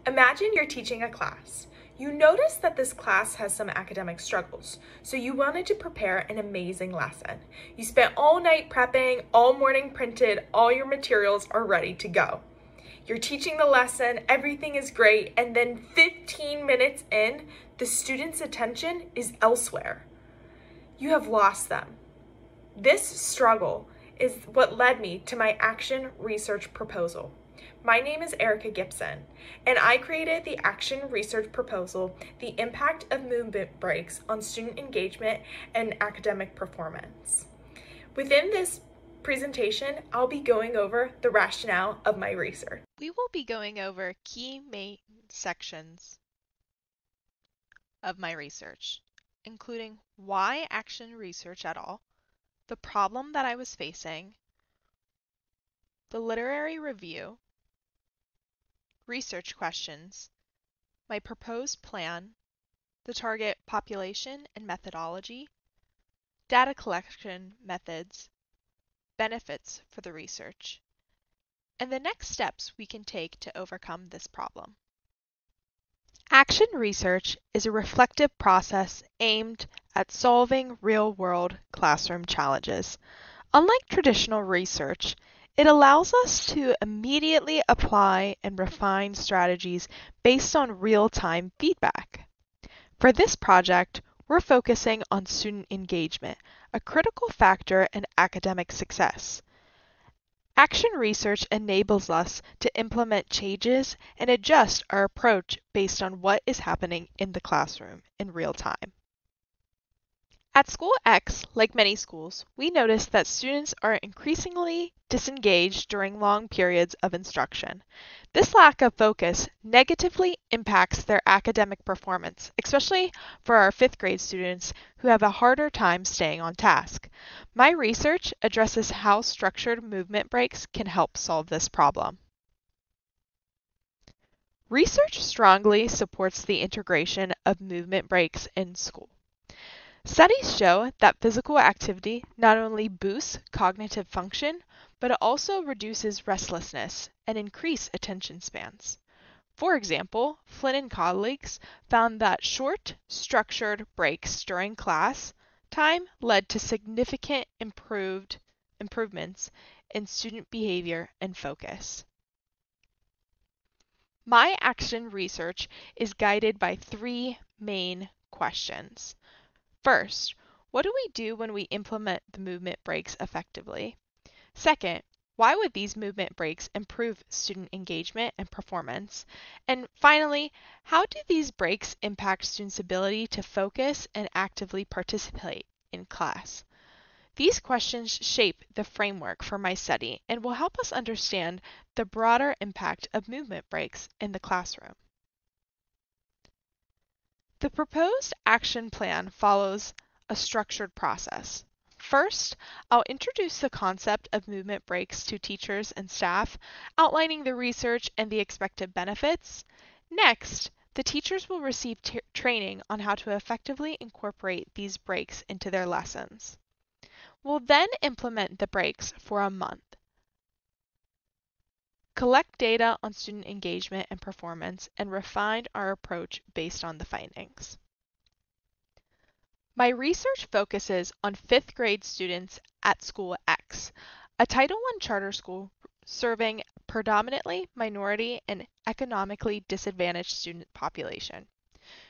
Imagine you're teaching a class. You notice that this class has some academic struggles, so you wanted to prepare an amazing lesson. You spent all night prepping, all morning printed, all your materials are ready to go. You're teaching the lesson, everything is great, and then 15 minutes in, the student's attention is elsewhere. You have lost them. This struggle is what led me to my action research proposal. My name is Erica Gibson, and I created the action research proposal, The Impact of Movement Breaks on Student Engagement and Academic Performance. Within this presentation, I'll be going over the rationale of my research. We will be going over key main sections of my research, including why action research at all, the problem that I was facing, the literary review, research questions, my proposed plan, the target population and methodology, data collection methods, benefits for the research, and the next steps we can take to overcome this problem. Action research is a reflective process aimed at solving real-world classroom challenges. Unlike traditional research, it allows us to immediately apply and refine strategies based on real-time feedback. For this project, we're focusing on student engagement, a critical factor in academic success. Action research enables us to implement changes and adjust our approach based on what is happening in the classroom in real time. At School X, like many schools, we notice that students are increasingly disengaged during long periods of instruction. This lack of focus negatively impacts their academic performance, especially for our 5th grade students who have a harder time staying on task. My research addresses how structured movement breaks can help solve this problem. Research strongly supports the integration of movement breaks in school. Studies show that physical activity not only boosts cognitive function, but it also reduces restlessness and increases attention spans. For example, Flynn and colleagues found that short, structured breaks during class time led to significant improvements in student behavior and focus. My action research is guided by 3 main questions. First, what do we do when we implement the movement breaks effectively? Second, why would these movement breaks improve student engagement and performance? And finally, how do these breaks impact students' ability to focus and actively participate in class? These questions shape the framework for my study and will help us understand the broader impact of movement breaks in the classroom. The proposed action plan follows a structured process. First, I'll introduce the concept of movement breaks to teachers and staff, outlining the research and the expected benefits. Next, the teachers will receive training on how to effectively incorporate these breaks into their lessons. We'll then implement the breaks for a month. Collect data on student engagement and performance, and refine our approach based on the findings. My research focuses on 5th grade students at School X, a Title I charter school serving predominantly minority and economically disadvantaged student population.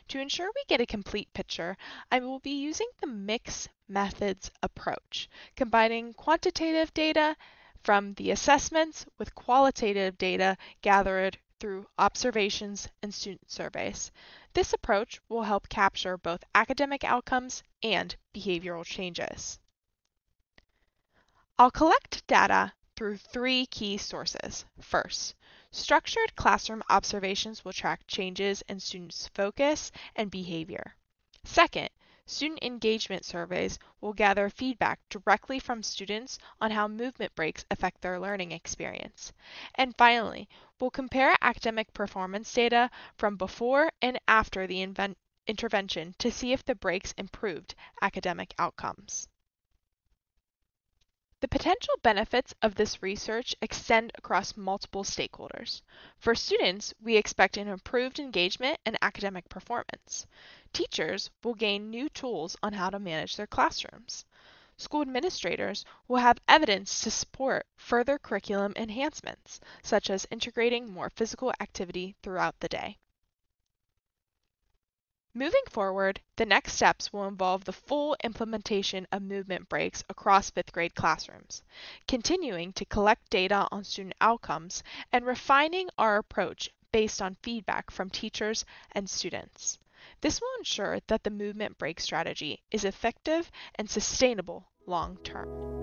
To ensure we get a complete picture, I will be using the mixed methods approach, combining quantitative data from the assessments with qualitative data gathered through observations and student surveys. This approach will help capture both academic outcomes and behavioral changes. I'll collect data through 3 key sources. First, structured classroom observations will track changes in students' focus and behavior. Second, student engagement surveys will gather feedback directly from students on how movement breaks affect their learning experience. And finally, we'll compare academic performance data from before and after the intervention to see if the breaks improved academic outcomes. The potential benefits of this research extend across multiple stakeholders. For students, we expect an improved engagement and academic performance. Teachers will gain new tools on how to manage their classrooms. School administrators will have evidence to support further curriculum enhancements, such as integrating more physical activity throughout the day. Moving forward, the next steps will involve the full implementation of movement breaks across fifth grade classrooms, continuing to collect data on student outcomes, and refining our approach based on feedback from teachers and students. This will ensure that the movement break strategy is effective and sustainable long term.